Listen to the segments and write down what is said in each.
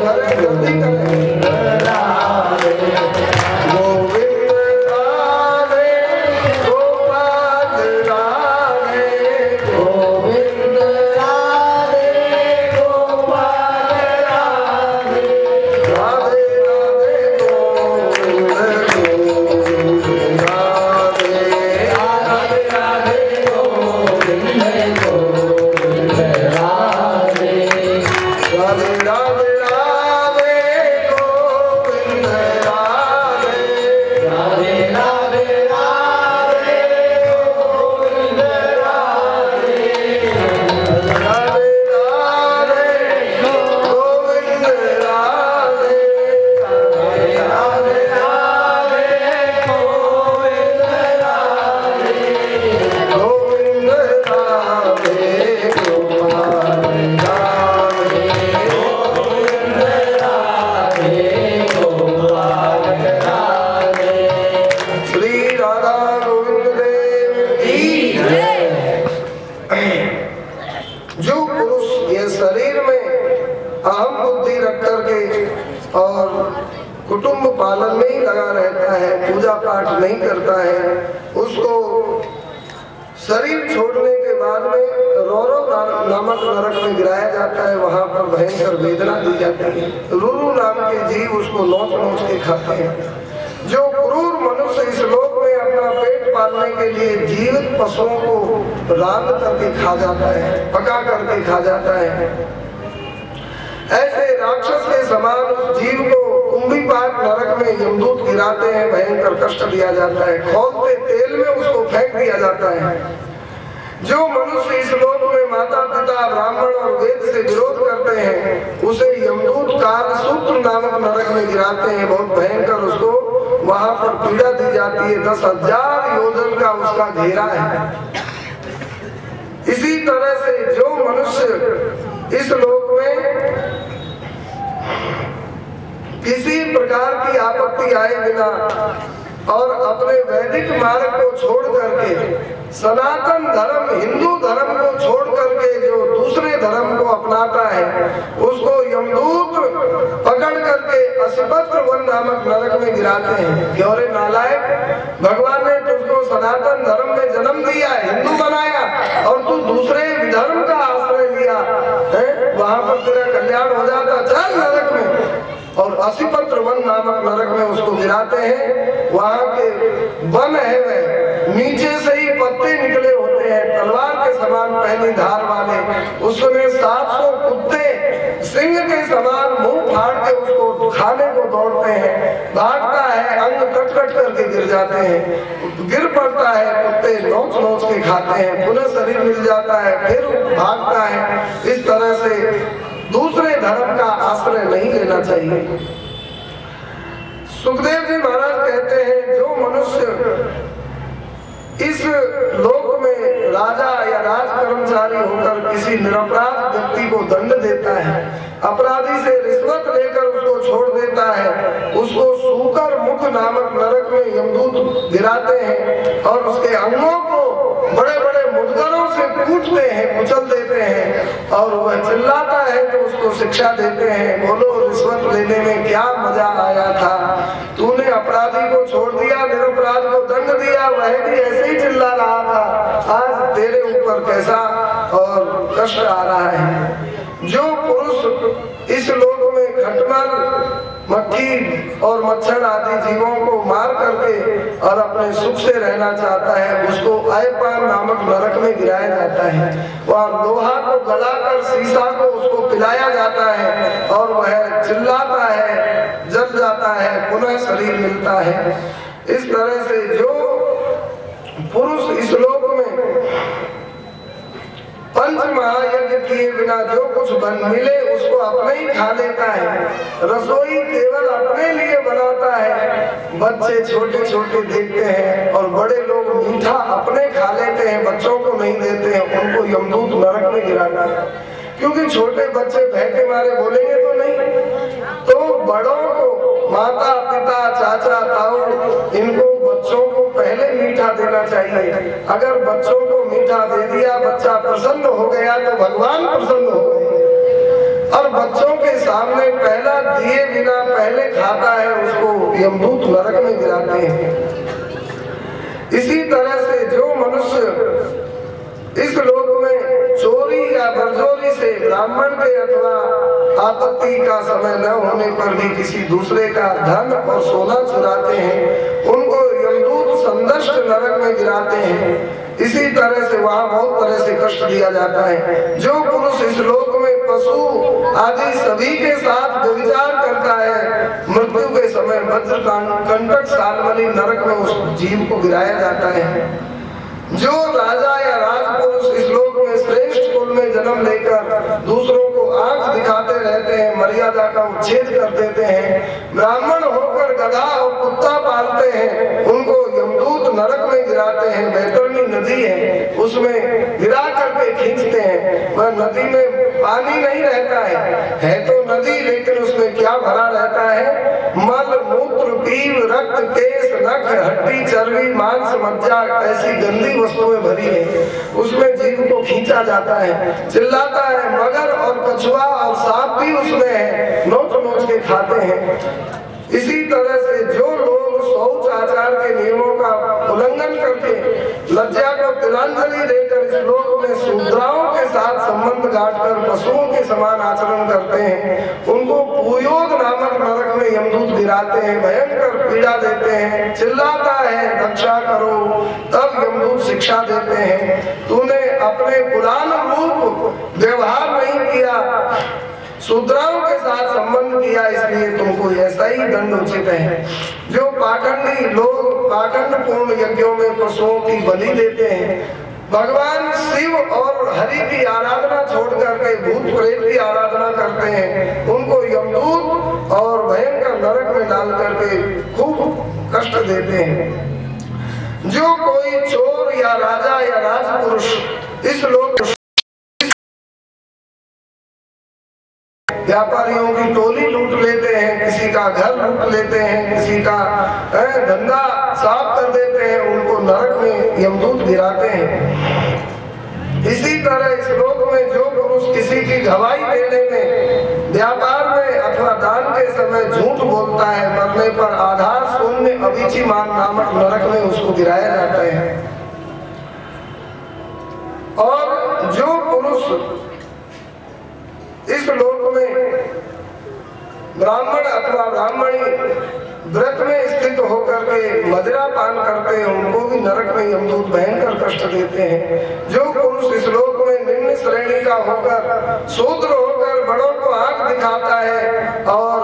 जल्दी करें। कुटुंब पालन में ही लगा रहता है, पूजा पाठ नहीं करता है, उसको शरीर छोड़ने के बाद में रोरो नामक नरक में गिराया जाता है। वहां पर भयंकर वेदना दी जाती है। रुरु नाम के जीव उसको नोच नोच के खाते हैं। जो क्रूर मनुष्य इस लोक में अपना पेट पालने के लिए जीवित पशुओं को रांध करके खा जाता है, पका करके खा जाता है, ऐसे राक्षस के समान उस जीव को कुंभीपाक नरक में यमदूत गिराते हैं, भयंकर कष्ट दिया जाता है, खौलते तेल में उसको फेंक दिया जाता है। जो मनुष्य इस लोक में माता पिता ब्राह्मण और वेद से विरोध करते हैं, उसे यमदूत कालसूत्र नामक नरक में गिराते हैं। बहुत भयंकर उसको वहां पर पीड़ा दी जाती है। 10,000 योजन का उसका घेरा है। इसी तरह से जो मनुष्य इस लोक में किसी प्रकार की आपत्ति आए बिना और अपने वैदिक मार्ग को छोड़ करके सनातन धर्म हिंदू धर्म को छोड़ करके जो दूसरे धर्म को अपनाता है, उसको यमदूत पकड़ करके असिपत्र वन नामक नरक में गिराते हैं। क्यों रे नालायक, भगवान ने तुझको सनातन धर्म में जन्म दिया, हिंदू बनाया, और तू दूसरे धर्म का आश्रय लिया है, वहां पर तेरा कल्याण हो जाता, चल नरक में। और असिपत्र वन नामक नरक में उसको गिराते हैं। वहां के वन है वह नीचे से ही पत्ते निकले होते हैं, तलवार के समान पहली धार वाले, उसमें 700 कुत्ते सिंह के समान मुंह फाड़ के उसको खाने को दौड़ते हैं। भागता है, अंग कट कट करके गिर जाते हैं, गिर पड़ता है, कुत्ते नोच नोच के खाते हैं, पुनः शरीर मिल जाता है, फिर भागता है। इस तरह से दूसरे धर्म का आश्रय नहीं लेना चाहिए। सुखदेव जी महाराज कहते हैं, जो मनुष्य इस लोक में राजा या राज कर्मचारी होकर किसी निरपराध व्यक्ति को दंड देता है, अपराधी से रिश्वत लेकर उसको छोड़ देता है, उसको सूकर मुख नामक नरक में यमदूत गिराते हैं और उसके अंगों को बड़े बड़े मुद्गरों से कूटते हैं, कुचल देते हैं, और वह चिल्लाता है तो उसको शिक्षा देते हैं, बोलो रिश्वत लेने में क्या मजा आया था, तूने अपराधी को छोड़ दिया, निरपराध को दंड दिया, वह भी ऐसे ही चिल्ला रहा था, आज तेरे ऊपर कैसा और कष्ट आ रहा है। जो पुरुष इस लोक में खटमल, मक्खी और मच्छर आदि जीवों को मार करके और अपने सुख से रहना चाहता है, उसको अयपान नामक नरक में गिराया जाता है। वहाँ लोहा को गलाकर शीशा को उसको पिलाया जाता है और वह चिल्लाता है, जल जाता है, पुनः शरीर मिलता है। इस तरह से जो पुरुष इस लोक में पंच महायज्ञ किए बिना जो कुछ बन मिले उसको अपने ही खा लेता है, रसोई केवल अपने लिए बनाता है, बच्चे छोटे छोटे देखते हैं और बड़े लोग मीठा अपने खा लेते हैं, बच्चों को नहीं देते हैं, उनको यमदूत नरक में गिराना है। क्योंकि छोटे बच्चे भय के मारे बोलेंगे तो नहीं, तो बड़ों को माता पिता चाचा ताऊ इनको बच्चों को पहले मीठा देना चाहिए। अगर बच्चों को मीठा दे दिया, बच्चा प्रसन्न हो गया तो भगवान प्रसन्न हो गए, और बच्चों के सामने पहला दिए बिना पहले खाता है उसको यमदूत नरक में गिराते हैं। इसी तरह से जो मनुष्य इस लोक में चोरी या बरजोरी से ब्राह्मण के अथवा आपत्ति का समय न होने पर भी किसी दूसरे का धन और सोना चुराते हैं, उनको यमदूत संदष्ट नरक में गिराते हैं। इसी तरह से वहाँ बहुत तरह से कष्ट दिया जाता है। जो पुरुष इस लोक में पशु आदि सभी के साथ व्यभिचार करता है, मृत्यु के समय वज्र कंटक सालमली नरक में उस जीव को गिराया जाता है। जो राजा या राजपुरुष इस लोक में श्रेष्ठ कुल में जन्म लेकर दूसरों को आंख दिखाते रहते हैं, मर्यादा का उच्छेद कर देते हैं, ब्राह्मण होकर गधा और कुत्ता पालते हैं, उनको यमदूत नरक में गिराते हैं। बैतरणी नदी है, उसमें गिरा करके खींचते हैं। वह नदी में पानी नहीं रहता है तो नदी, लेकिन उसमें क्या भरा रहता है? मल मूत्र पीव रक्त केश नख हड्डी चर्बी मांस मज्जा ऐसी गंदी वस्तुएं भरी है, उसमें जीव को खींचा जाता है। चिल्लाता है, मगर और कछुआ और सांप भी उसमें है, नोच नोच के खाते हैं। इसी तरह से जो लोग शौच आचार के नियमों का उल्लंघन करके लज्जा को तिलांजलि देकर इस लोक में शूद्राओं के साथ संबंध गांठकर पशुओं के समान आचरण करते हैं, उनको पुयोग नामक नरक में यमदूत गिराते हैं, भयंकर पीड़ा देते हैं। चिल्लाता है, रक्षा करो, तब यमदूत शिक्षा देते हैं, तूने अपने पुराण रूप व्यवहार नहीं किया, शूद्राओं के साथ संबंध किया, इसलिए तुमको ऐसा ही दंड उचित है। जो पाखंडी लोग पाखंड पूर्ण यज्ञों में पशुओं की बलि देते हैं, भगवान शिव और हरि की आराधना छोड़ करके भूत प्रेत की आराधना करते हैं, उनको यमदूत और भयंकर नरक में डाल करके खूब कष्ट देते हैं। जो कोई चोर या राजा या राजपुरुष इस लोक व्यापारियों की टोली लूट लेते हैं, किसी का घर लूट लेते हैं, किसी का धंधा साफ कर देते हैं, उनको नरक में यमदूत गिराते हैं। इसी तरह इस लोक में जो पुरुष किसी की गवाही देने में, व्यापार में अथवा दान के समय झूठ बोलता है, मरने पर आधार शून्य अविचिमान नामक नरक में उसको गिराया जाता है। और जो पुरुष इस लोक में ब्राह्मण अथवा ब्राह्मणी व्रत में स्थित होकर के मदिरा पान करते हैं, उनको भी नरक में यमदूत भयंकर कष्ट देते हैं। जो पुरुष इस लोक में निम्न श्रेणी का होकर शूद्र होकर बड़ों को आंख दिखाता है और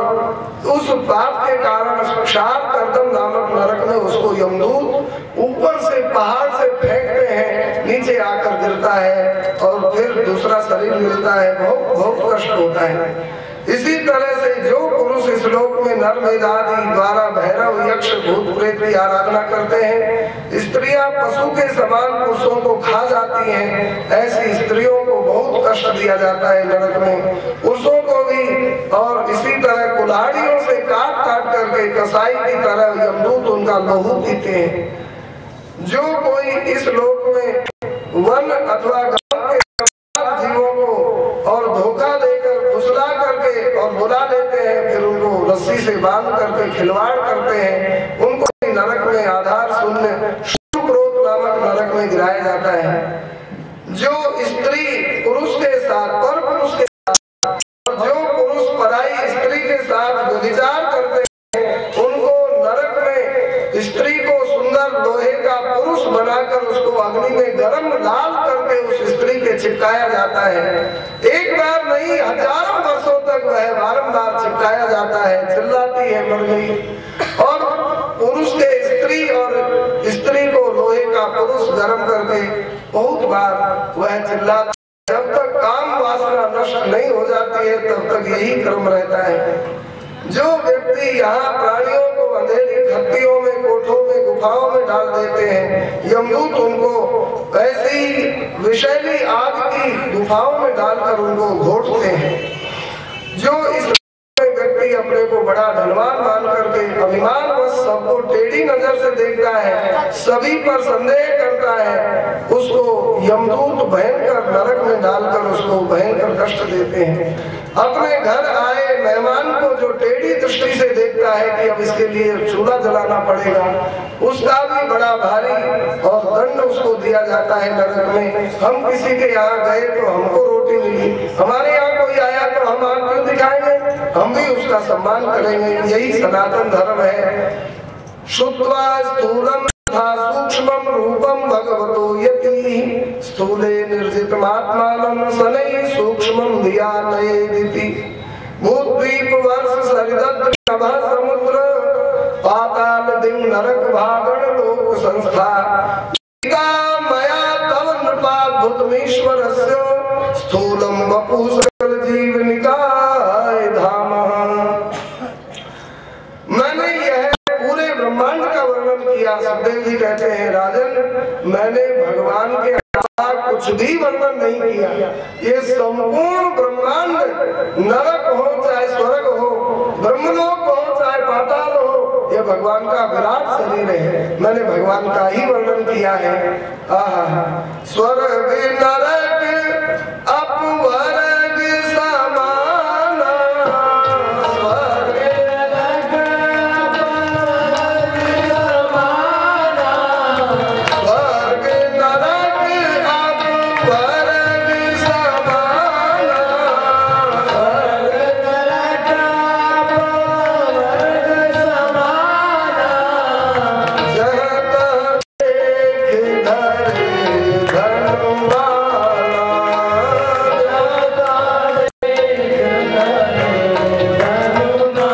उस पाप के कारण क्षार कर्दम नामक नरक में उसको यमदूत ऊपर से पहाड़ से फेंकते हैं, नीचे आकर गिरता है और फिर दूसरा शरीर मिलता है, बहुत कष्ट होता है। इसी तरह से जो पुरुष इस लोक में नर मेधादि द्वारा भैरव यक्ष भूत प्रेत की आराधना करते हैं, स्त्रियां पशु के समान पुरुषों को खा जाती हैं, ऐसी स्त्रियों को बहुत कष्ट दिया जाता है नरक में, पुरुषों को भी। और इसी तरह कुल्हाड़ियों से काट काट करके कसाई की तरह यमदूत उनका लहू पीते हैं। जो कोई इस लोक में वन अथवा गांव के जीवों को और धोखा देकर फुसला करके और बुला लेते हैं, फिर उनको रस्सी से बांध करके खिलवाड़ करते हैं, उनको नरक में आधार शून्य क्रोध नामक नरक में गिराया जाता है। जो स्त्री पुरुष के साथ पर पुरुष के साथ और जो पुरुष पराई स्त्री के साथ व्यभिचार करते हैं, उनको नरक में स्त्री को सुंदर लोहे का पुरुष बनाकर उसको अग्नि में गर्म लाल करके उस स्त्री के चिपकाया जाता है। एक बार नहीं, हजारों वर्षों तक वह बारंबार चिपकाया जाता है, चिल्लाती है मर गई। और पुरुष के स्त्री और स्त्री को लोहे का पुरुष गर्म करके बहुत बार वह चिल्लाता है। जब तक काम वासना नष्ट नहीं हो जाती है तब तक यही क्रम रहता है। जो व्यक्ति यहाँ प्राणियों को अंधेरी खत्तियों में, कोठों में, गुफाओं में डाल देते हैं, यमदूत उनको ऐसी विषैली आग की गुफाओं में डालकर उनको घोटते हैं। जो इस व्यक्ति अपने को बड़ा धनवान मान करके अभिमान बस सबको टेढ़ी नजर से देखता है, सभी पर संदेह करता है, उसको यमदूत भयंकर नरक में डालकर उसको भयंकर कष्ट देते हैं। अपने घर आए मेहमान को जो टेढ़ी दृष्टि से देखता है कि अब इसके लिए चूल्हा जलाना पड़ेगा, उसका भी बड़ा भारी और दंड उसको दिया जाता है नरक में। हम किसी के यहाँ गए तो हमको रोटी मिली, हमारे यहाँ कोई आया तो हम आँख क्यों दिखाएंगे, हम भी उसका सम्मान करेंगे। यही सनातन धर्म है। शुद्ध्वा स्थूलम तथा सूक्ष्मम रूपम भगवतो यति स्थूले निर्जितमात्मानं शनैः सूक्ष्मं धियानयेदिति। भूद्वीप वर्ष सरिदद्र नभः समुद्र पाताल दिं नरक भागण लोक संस्था मया तव नृपाद्भुतमीश्वरस्य स्थूलं वपुः सकल जीवनिकाय धामः। मैंने यह पूरे ब्रह्मांड का वर्णन किया। सुखदेव जी कहते हैं राजन, मैंने भगवान के अलावा कुछ भी वर्णन नहीं किया। ये संपूर्ण ब्रह्मांड, नरक हो चाहे स्वर्ग हो, ब्रह्मलोक हो चाहे पाताल हो, ये भगवान का विराट शरीर है। मैंने भगवान का ही वर्णन किया है। आहा, स्वर्ग नरक अपवर्ग समाना, स्वर्ग नरक अपवर्ग समाना, स्वर्ग नरक अपवर्ग समाना, स्वर्ग नरक अपवर्ग समाना। जहाँ तक देख धरे धर्मवाला, जहाँ तक देख धरे धर्मवाला।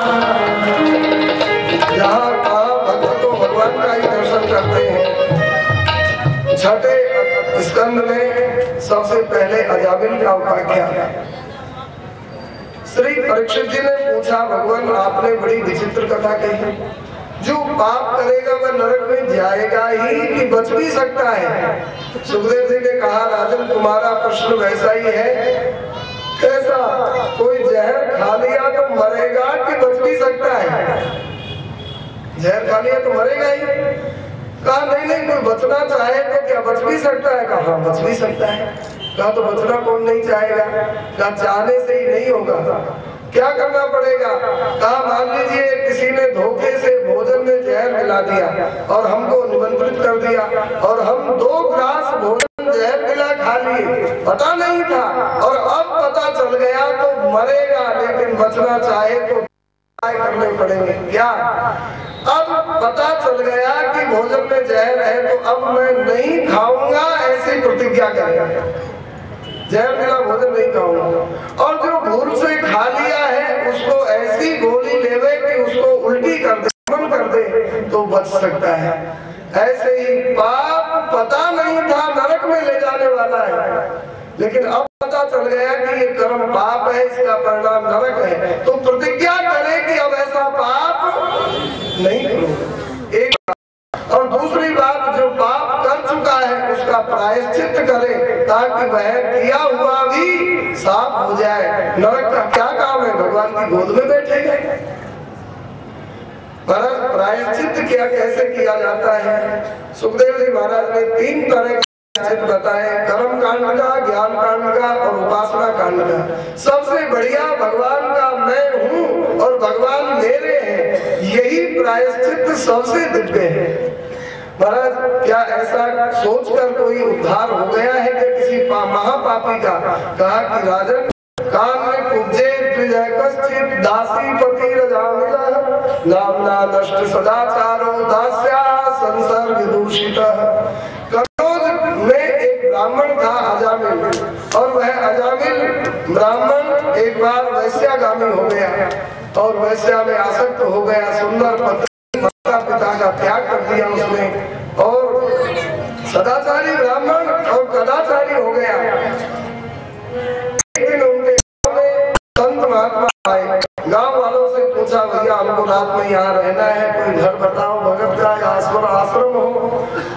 जहाँ भक्त तो भगवान का ही दर्शन करते हैं। छठे स्कंद में सबसे पहले अजामिल का उपाख्यान। श्री परीक्षित जी ने पूछा, भगवान आपने बड़ी विचित्र कथा कही, जो पाप करेगा वह नरक में जाएगा ही कि बच भी सकता है। सुखदेव जी ने कहा, राजन तुम्हारा प्रश्न वैसा ही है। कैसा? कोई जहर खा लिया तो मरेगा कि बच भी सकता है? जहर खा लिया तो मरेगा ही। कहा नहीं नहीं, कोई बचना चाहे तो क्या बच भी सकता है? कहा हाँ बच भी सकता है। कहा तो बचना कौन नहीं चाहेगा? कहा चाहने से ही नहीं होगा, क्या करना पड़ेगा? कहा मान लीजिए किसी ने धोखे से भोजन में जहर मिला दिया और हमको निमंत्रित कर दिया और हम 2 ग्लास भोजन जहर मिला खा लिए, पता नहीं था और अब पता चल गया तो मरेगा, लेकिन बचना चाहे तो करने पड़ेंगे। क्या? अब पता चल गया कि भोजन में जहर है तो अब मैं नहीं खाऊंगा, ऐसी प्रतिज्ञा करेगा। जहर मिला भोजन नहीं खाऊंगा। और जो भूल से खा लिया है उसको ऐसी गोली लेवे कि उसको उल्टी कर दे, मन कर दे, तो बच सकता है। ऐसे ही पाप पता नहीं था नरक में ले जाने वाला है, लेकिन अब पता चल गया कि ये कर्म पाप है, इसका परिणाम नरक है, तो प्रतिज्ञा करे कि अब ऐसा पाप नहीं करूंगा। एक बात। और दूसरी बात, जो पाप कर चुका है उसका प्रायश्चित करे ताकि वह किया हुआ भी साफ हो जाए। नरक का क्या काम है? भगवान की गोद में बैठेगा। प्रायश्चित क्या कैसे किया जाता है? सुखदेव जी महाराज ने 3 तरह बताए, कर्म कांड का, ज्ञान कांड का और उपासना कांड का। सबसे बढ़िया भगवान का मैं हूँ और भगवान मेरे हैं, यही प्रायश्चित सबसे दिव्य है। महाराज क्या ऐसा सोचकर कोई उद्धार हो गया है कि किसी महापापी का? कहा कि राजन कान में पूजे कश्चित दासी पति रजामिला नामना नष्ट सदाचारो दास्या संसर्ग दूषित। में एक ब्राह्मण था अजामिल, और वह अजामिल ब्राह्मण एक बार वैश्यागामी हो गया और वैश्या में आसक्त हो गया। सुंदर पत्नी माता पिता का त्याग कर दिया उसने और सदाचारी ब्राह्मण और कदाचारी हो गया। एक दिन उनके गांव में संत महात्मा आए। गांव वालों से पूछा, भैया हमको रात में यहाँ रहना है, कोई घर बताओ भगत का, आश्रम हो।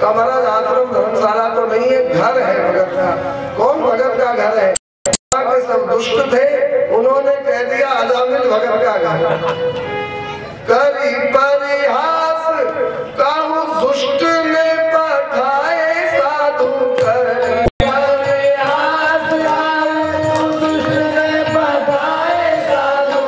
महाराज आश्रम धर्मशाला तो नहीं है, घर है भगत का। कौन भगत का घर है? के सब दुष्ट थे, उन्होंने कह दिया अजामिल भगत का घर। करी परिहास काहू दुष्ट ने पठाए साधु, करी परिहास काहू दुष्ट ने पठाए साधु,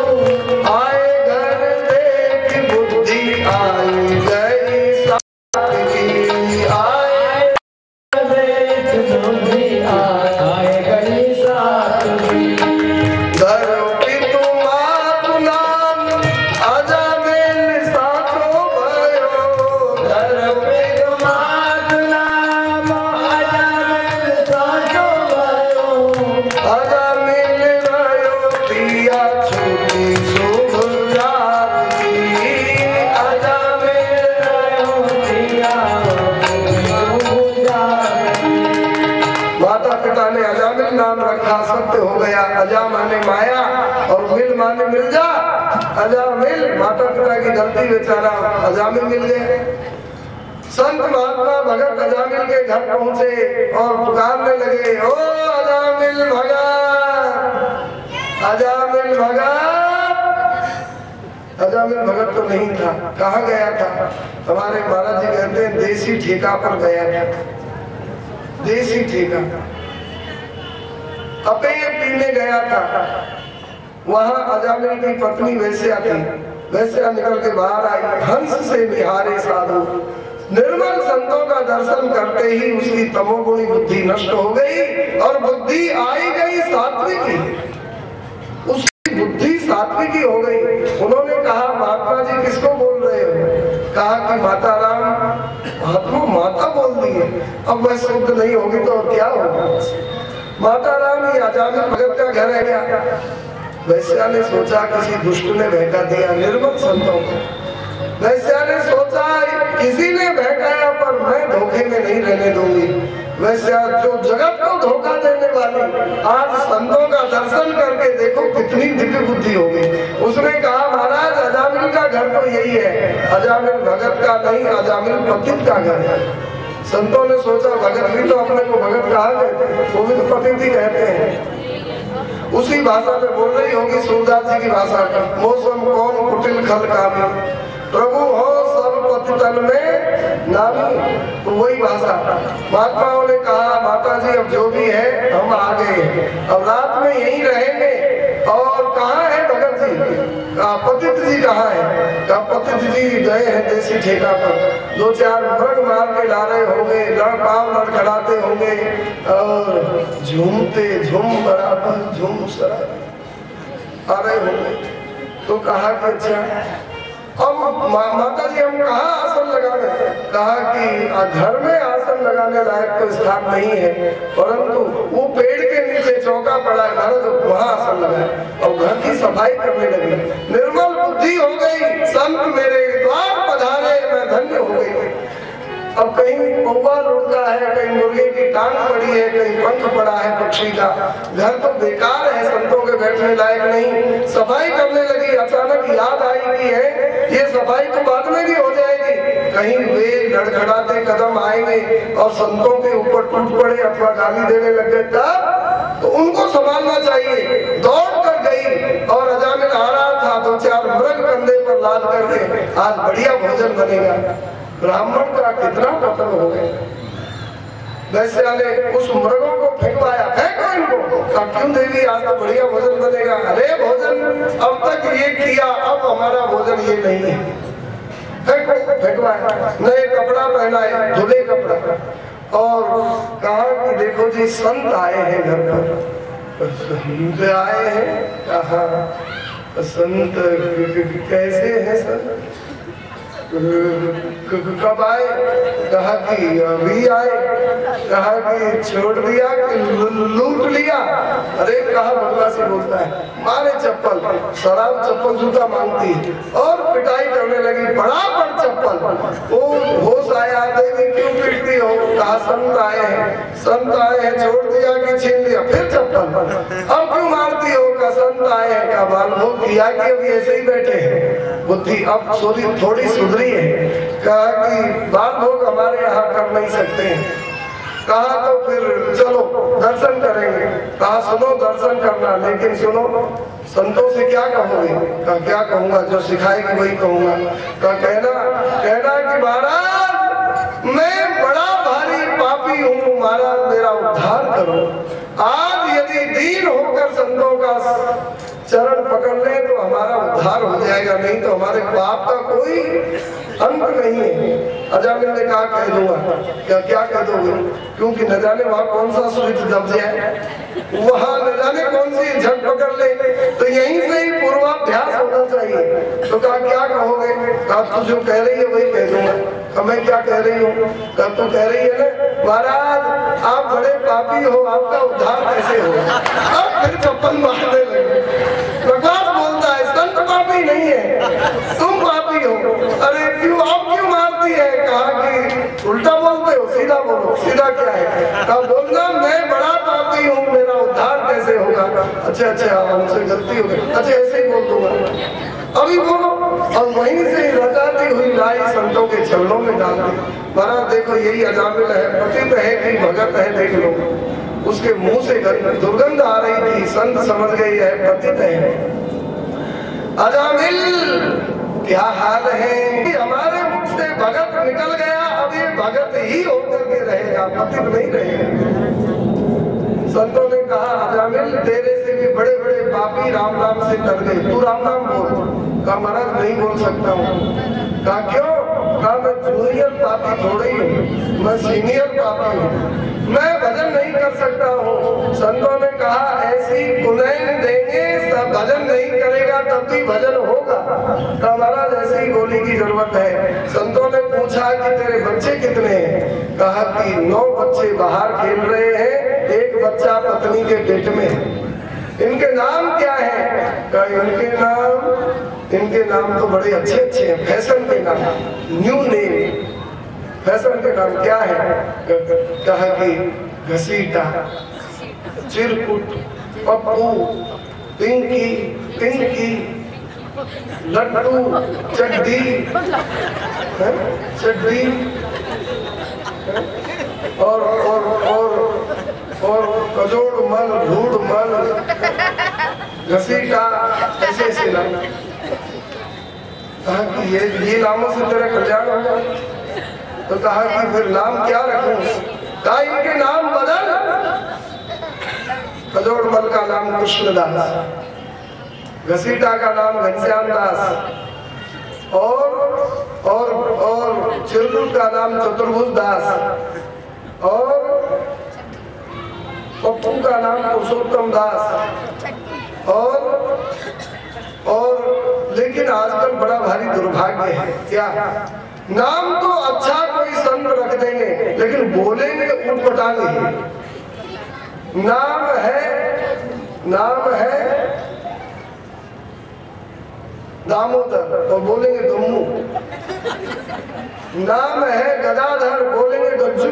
अजामिल, माता पिता की गलती, बेचारा अजामिल मिल गए। संत महात्मा भगत अजामिल के घर पहुंचे और पुकारने लगे, ओ अजामिल भगत, अजामिल भगत। अजामिल भगत तो नहीं था, कहाँ गया था? हमारे महाराज जी कहते हैं देसी ठेका पर गया था, देसी ठेका, अपे पीने गया था। वहां अजामिल की पत्नी वैश्या थी, वैश्या निकल के बाहर आई, हंस से निहारे साधु। निर्मल संतों का दर्शन करते ही उसकी तमोगुणी बुद्धि नष्ट हो गई और बुद्धि आई गई सात्विकी, उसकी बुद्धि सात्विकी हो गई। उन्होंने कहा, महात्मा जी किसको बोल रहे हो? कहा कि माता राम। महात्मा माता बोल दी है, अब वह शुद्ध नहीं होगी तो क्या होगा? माता राम, ये अजामिल भगत का घर है क्या? वैश्या ने सोचा किसी दुष्ट ने बहका दिया निर्मल संतों को। वैश्या ने सोचा किसी ने बहकाया, पर मैं धोखे में नहीं रहने दूंगी। वैश्या जो जगत को धोखा देने वाली, आज संतों का दर्शन करके देखो कितनी दिव्य बुद्धि हो गई। उसने कहा, महाराज अजामिल का घर तो यही है, अजामिल भगत का नहीं, अजामिल पतित का घर है। संतों ने सोचा भगत भी तो अपने को भगत कहा कहते हैं, वो भी तो पतित ही कहते हैं। उसी भाषा में बोल रही होगी, सूरदास जी की भाषा का, मौसम कौन कुटिल खल कामी, प्रभु हो सब पतितन में नामी। तो वही भाषा। महात्माओं ने कहा, माता जी अब जो भी है हम आ गए, अब रात में यहीं रहेंगे। और कहाँ है भगत जी? पतित जी कहाँ है? पतित जी गए हैं देसी ठेका पर, दो चार मृग मार के ला रहे होंगे, पाँव लड़खड़ाते होंगे और झूमते झूम बराबर झूम सरा आ रहे होंगे। तो कहा कि अच्छा अब माता जी हम कहाँ आसन लगावे? कहा कि घर में आसन लगाने लायक तो स्थान नहीं है, परंतु वो पेड़ के नीचे चौका पड़ा है घर, तो वहाँ आसन लगाए और घर की सफाई करने लगी। निर्मल बुद्धि हो गई, संत मेरे द्वार पधारे, मैं धन्य हो गई। अब कहीं कौवा लुढ़का है, कहीं मुर्गे की टांग पड़ी है, कहीं पंख पड़ा है पक्षी का, घर तो बेकार है, संतों के बैठने लायक नहीं। सफाई करने लगी, अचानक याद आई कि है ये सफाई तो बाद में भी हो जाएगी, कहीं वे लड़खड़ाते कदम आएंगे और संतों के ऊपर टूट पड़े अथवा गाली देने लग गए, तब तो उनको संभालना चाहिए। दौड़ कर गई और अजामिल आ रहा था, दो चार मृग कंधे पर लाद करके, आज बढ़िया भोजन बनेगा। ब्राह्मण का कितना पतन हो गया। वैश्या ने उस मृगों को फेंकवाया, फेंको इनको। क्यों देवी, आज तो बढ़िया भोजन बनेगा। अरे भोजन अब तक ये किया, अब हमारा भोजन ये नहीं है। फेंको, फेंकवाया, नए कपड़ा पहनाए, धुले कपड़ा, और कहा कि देखो जी संत आए हैं घर पर। संत आए हैं? कहा संत कैसे है सर? कब आए? कहा कि अभी आए। कहा कि छोड़ दिया कि लूट लिया? अरे कहा बदमाशी बोलता है, मारे चप्पल, शराब चप्पल जूता मांगती और पिटाई करने लगी, बड़ा पर चप्पल। वो होश आया, देवी क्यों पीटती हो? कहा संत आए हैं, संत आए हैं, छोड़ दिया कि छीन लिया? फिर चप्पल। अब क्यों मारती हो? का संत आए हैं। का बाल भोग किया कि अभी ऐसे ही बैठे हैं? बुद्धि अब थोड़ी सुधरी है। कहा कि बाल भोग हमारे यहाँ कर नहीं सकते हैं। कहा तो फिर चलो दर्शन करेंगे। कहा सुनो दर्शन करना, लेकिन सुनो संतों से क्या कहोगे? कहा क्या कहूंगा, जो सिखाएगी वही कहूंगा। कहा कहना कि महाराज मैं बड़ा भारी पापी हूँ, महाराज मेरा उद्धार करो। आज यदि दीन होकर संतों का चरण पकड़ ले तो हमारा उद्धार हो जाएगा, नहीं तो हमारे पाप का कोई अंत नहीं है। अजामिल ने कहा कह दूंगा। क्या कह दोगे? क्योंकि न जाने वहाँ कौन सा स्विच दब जाए, वहाँ न जाने कौन सी झट पकड़ ले, तो यहीं से ही पूर्वाभ्यास होना चाहिए। तो कहा क्या कहोगे? कहा तू जो कह रही है वही कह दूंगा। मैं क्या कह रही हूँ? कहा तू कह रही है ना महाराज आप बड़े पापी हो, आपका उद्धार कैसे हो? अब फिर चप्पल मारने लगे। प्रकाश बोलता है संत पापी नहीं है, तुम पापी हो। अरे क्यों, आप क्यों मारती है? कहा कि उल्टा बोलते हो, सीधा बोलो। सीधा क्या है? कहा बोलना मैं बड़ा पापी हूँ, मेरा उद्धार कैसे होगा? अच्छा हमसे गलती हो गई। अच्छा ऐसे ही बोल दूंगा। अभी बोलो। और वहीं से ही रचाती हुई लाई संतों के चरणों में डाल दी। महाराज देखो यही अजामिल है, पतित है कि भगत है, देख लो। उसके मुंह से दुर्गंध आ रही थी, संत समझ गई है पतित है। अजामिल क्या हाल है, हमारे मुख से भगत निकल गया, अब ये भगत ही होकर के रहेगा, पतित नहीं रहेगा। संतों ने कहा अजामिल तेरे से भी बड़े बड़े पापी राम नाम से कर गए, तू राम नाम बोल। कहा महाराज नहीं बोल सकता हूँ। कहा क्यों? कहा मैं जूनियर पापी थोड़ी हूँ, मैं सीनियर पापी हूँ, मैं भजन नहीं कर सकता हूँ। संतों ने कहा ऐसी कुनैन देंगे, सब भजन नहीं करेगा तब भी भजन होगा। कहा महाराज ऐसी गोली की जरूरत है। संतों ने पूछा कि तेरे बच्चे कितने हैं? कहा कि 9 बच्चे बाहर खेल रहे हैं, एक बच्चा पत्नी के पेट में है। इनके नाम क्या है? कहा इनके नाम तो बड़े अच्छे अच्छे हैं, फैशन के नाम, न्यू नेम, फैशन के नाम क्या है? कहा कि घसीटा, चिरकुट, पप्पू, पिंकी, पिंकी, लड्डू, चड्डी, चड्डी और कजोड़ मल, धूड़ मल, घसीटा, ऐसे ऐसे नाम। कहा कि ये नामों से तेरा कल्याण होगा। तो कहा कि फिर नाम क्या रखूं? कहा इनके नाम बदल। कजोड़ मल का नाम कृष्णदास, घसीटा का नाम घनश्याम दास, और चिरकुट का नाम चतुर्भुज दास, और पप्पू का नाम पुरुषोत्तम दास। और लेकिन आजकल बड़ा भारी दुर्भाग्य है, क्या नाम तो अच्छा कोई संत रख देंगे लेकिन बोलेंगे उटपटा नहीं। नाम है दामोदर और बोलेंगे दम्मू। नाम है गदाधर, बोलेंगे गज्जू।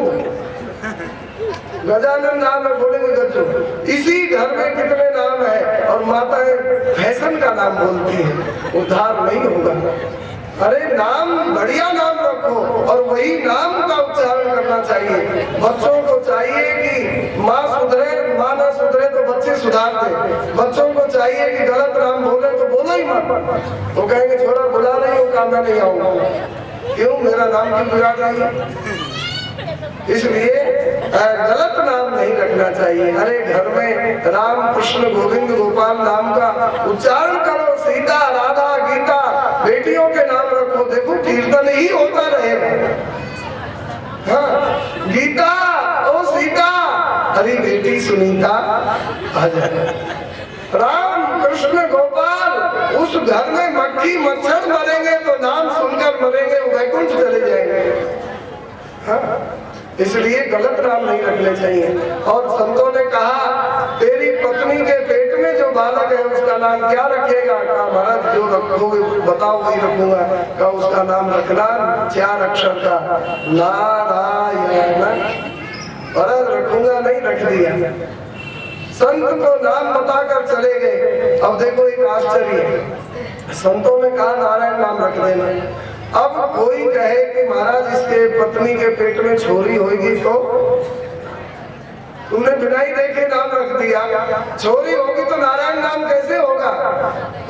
गजानन नाम है, बोलेंगे गज्जू। इसी घर में कितने नाम है और माताएं फैशन का नाम बोलती है, उद्धार नहीं होगा। अरे नाम बढ़िया नाम रखो और वही नाम का उच्चारण करना चाहिए। बच्चों को चाहिए कि माँ सुधरे, माँ ना सुधरे तो बच्चे सुधार दे। बच्चों को चाहिए कि गलत नाम बोले तो बोलो ही मत। वो कहेंगे छोरा बुला रही हूँ, काम मैं नहीं आऊंगा। क्यों? मेरा नाम क्यों बिगाड़ रही है? इसलिए गलत नाम नहीं रखना चाहिए। अरे घर में राम कृष्ण गोविंद गोपाल नाम का उच्चारण करो, सीता राधा गीता बेटियों के नाम रखो, देखो कीर्तन ही होता रहेगा। हाँ, गीता ओ सीता, हरी बेटी सुनीता आ जाए। राम कृष्ण गोपाल, उस घर में मक्खी मच्छर मरेंगे तो नाम सुनकर मरेंगे, वैकुंठ चले जाएंगे। हाँ, इसलिए गलत नाम नहीं रखने चाहिए। और संतों ने कहा तेरी पत्नी के पेट में जो बालक है उसका नाम क्या रखेगा? कहा महाराज जो रखोगे बताओ वही रखूंगा। कहा उसका नाम रखना 4 अक्षर का, नारायण। महाराज रखूंगा नहीं, रख दिया। संत को नाम बताकर चले गए। अब देखो एक आश्चर्य है, संतों ने कहा नारायण नाम रख देना। अब कोई कहे कि महाराज इसके पत्नी के पेट में छोरी होगी तो तुमने बिना ही देखे नाम रख दिया, छोरी होगी तो नारायण नाम कैसे होगा?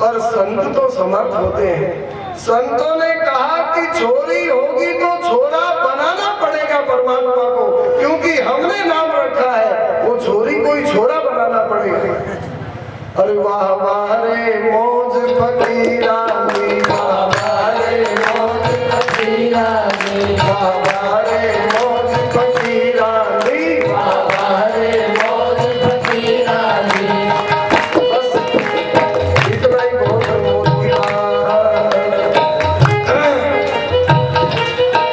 और संत तो समर्थ होते हैं। संतों ने कहा कि छोरी होगी तो छोरा बनाना पड़ेगा परमात्मा को, क्योंकि हमने नाम रखा है, वो छोरी कोई छोरा बनाना पड़ेगा। अरे वाह वाह रे मौज फकीरा नी, वाह रे मौज फकीरा नी, वाह रे मौज फकीरा नी, वाह रे मौज फकीरा नी। बस इतना ही बहुत मौज की बात।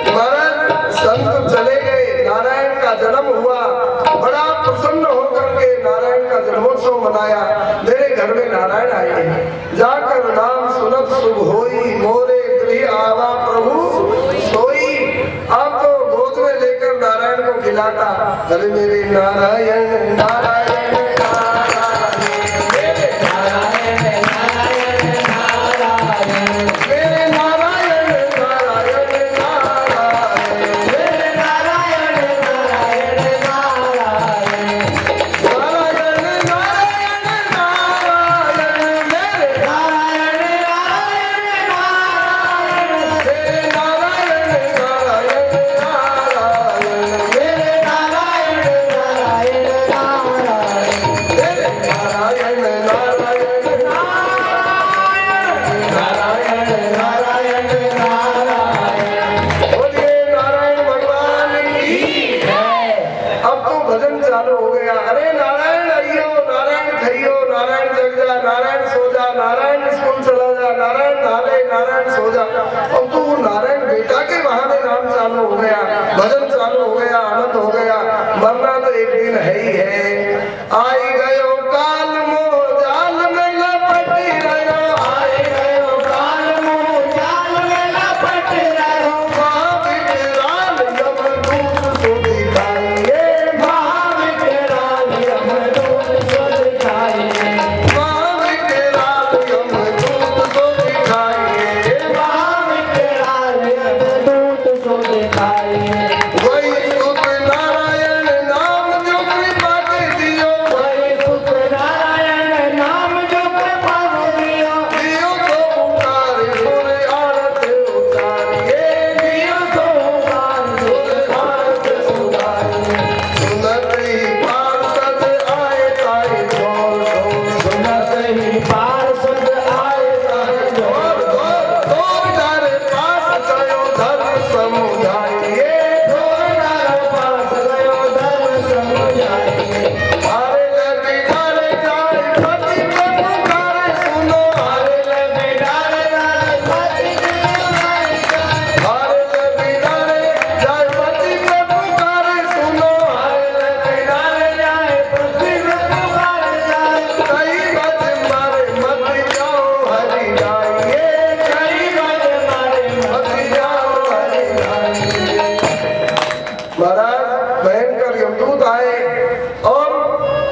महाराज संत चले गए, नारायण का जन्म हुआ, बड़ा प्रसन्न होकर के नारायण का जन्मोत्सव मनाया। मेरे घर में नारायण आए, जाकर नाम सुनत शुभ होई, मोरे गृह आवा प्रभु सोई। आप तो गोद में लेकर नारायण को खिलाता, अरे मेरे नारायण नारायण नारायण, मेरे नारायण नारायण नारायण, उठा ले नारायण सो जा। और तो वो नारायण बेटा के बहाने नाम चालू हो गया, भजन चालू हो गया, आनंद हो गया। मरना तो एक दिन है ही है। आई गयो काल मोह जाल में लपटी रहो, आई गयो काल मोह जाल में लपटी रहो। महाविकराल यमदूत सो दिखाइए, महाविकराल यमदूत सो दिखाइए, महाविकराल यमदूत सो दिखाइए, महाविकराल यमदूत सो दिखाइए। वही सुत नारायण नाम जो कृपा के दियो, वही सुत नारायण नाम जो कृपा के दियो। दियो तो पुकार सुर आरत उतारिए, दियो तो पुकार सुर आरत उतारिए। सुनत ही पार्षद आए ताए जोर जोर, सुनत ही पार्षद आए ताए जोर जोर। दो पास गयो धर्म समुझाइए, पास गयो धर्म समुझाइए। हारे लगे डाले जाए पति को पुकारे सुनो, हारे लगे डाले जाए पति को पुकारे सुनो, हारे लगे डाले जाए पति को पुकारे सुनो, हारे लगे डाले जाए पति को पुकारे जाए। कई बज मारे मत जाओ हरि गाइए, कई बज मारे मत जाओ हरि गाइए। महाराज भयंकर यमदूत आए और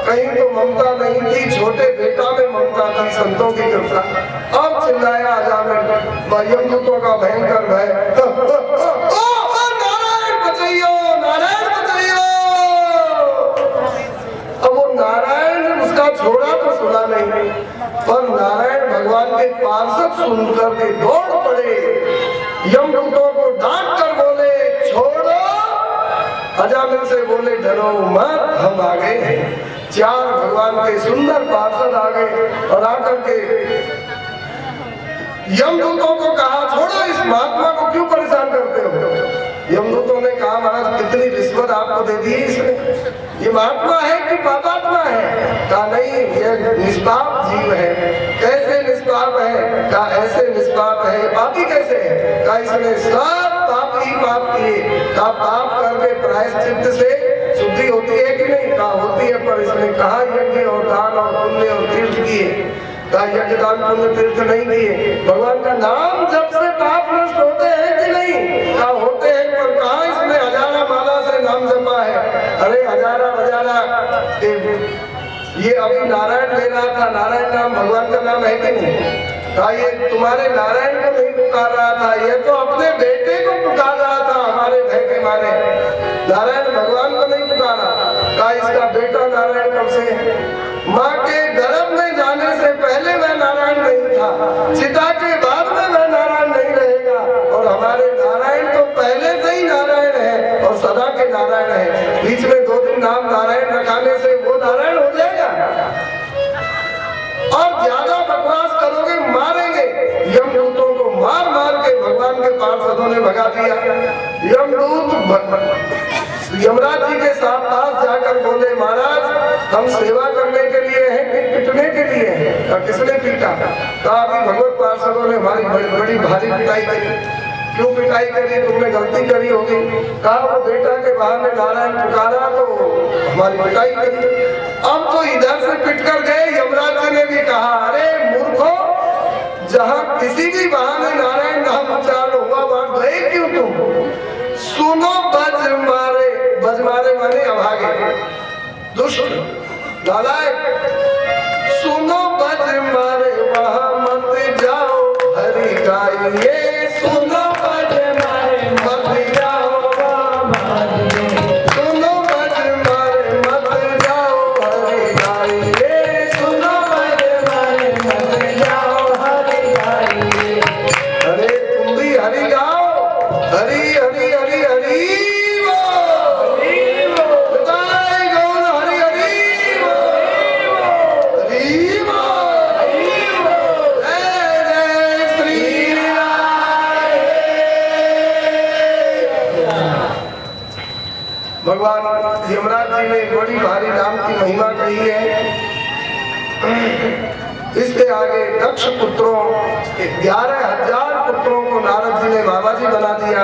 कहीं तो ममता नहीं थी, छोटे बेटा में ममता थी, संतों की कृपा। अब चिल्लाया अजामिल, यमदूतों का भयंकर भय। नारायण बचाइयो, नारायण बचाइयो। अब वो नारायण उसका छोड़ा तो सुना नहीं, पर नारायण भगवान के पार्षद सुनकर के दौड़ पड़े, यमदूतों को डांट कर बोले छोड़ो। अजामिल से बोले डरो मत, हम आ गए हैं। चार भगवान के सुंदर पार्षद आ गए और आकर के यमदूतों को कहा छोड़ो इस महात्मा को, क्यों परेशान करते हो। यमदूतों ने कहा महाराज कितनी रिश्वत आपको दे दी इसने, ये महात्मा है कि पापात्मा है। कहा नहीं ये निष्पाप जीव है। कैसे निष्पाप है? कहा ऐसे निष्पाप है। पापी कैसे है? कहा इसने सब पाप ही पाप किए। कहा पाप करके प्रायश्चित से शुद्धि होती है कि नहीं? कहा होती है, पर इसने कहा यज्ञ और दान और पुण्य और तीर्थ किए। कहा यज्ञ दान पुण्य तीर्थ नहीं किए। भगवान का नाम जब से पाप नष्ट होते हैं कि नहीं? कहा होते हैं, पर कहा इसने हजारा माला से नाम जपा है। अरे हजारा बजारा ये अभी नारायण ले रहा था, नारायण नाम भगवान का नाम है कि नहीं? कहा ये तुम्हारे नारायण को नहीं पुकार रहा था, ये तो अपने बेटे को पुकार रहा था हमारे भय के मारे। नारायण भगवान को नहीं पुकारा। कहा इसका बेटा नारायण कब से है? माँ के गर्भ में जाने से पहले वह नारायण नहीं था, चिता के बाद में वह नारायण नहीं रहेगा। और हमारे नारायण तो पहले से ही नारायण है और सदा के नारायण है। बीच में 2 दिन नाम नारायण रखाने से वो नारायण हो जाएगा। और ज्यादा बकवास करोगे मारेंगे। यमदूतों को मार मार के भगवान के पार्षदों ने भगा दिया। यमदूत यमराज जी के पास जाकर बोले महाराज हम सेवा करने के लिए हैं कि पिटने के लिए हैं? किसने पीटा? कहा अभी भगवत पार्षदों ने हमारी बड़ी भारी पिटाई करी। क्यों पिटाई करी? तुमने गलती करी होगी। कहा वो बेटा के बहाने नारायण पुकारा तो हमारी पिटाई करी। अब तो इधर से पिट कर गए। यमराज जी ने भी कहा अरे मूर्खो, जहाँ किसी भी बहाने नारायण नाम उच्चारण हुआ वहां गए क्यों तुम? सुनो बज मारे, बज मारे माने अभागे, दुष्ट नालायक। सुनो बज मारे वहां मत जाओ हरि गाइए, सुनो बज मारे मत जाओ वहां गाइए, सुनो बज मारे मत जाओ हरि गाइए, सुनो बज मारे मत जाओ हरि गाइए। अरे तुम भी हरि गाओ, हरि हरि हरि हरि भगवान यमराज जी ने बड़ी भारी नाम की महिमा कही है। इसके आगे दक्ष पुत्रों 11,000 पुत्रों को नारद जी ने बाबा जी बना दिया।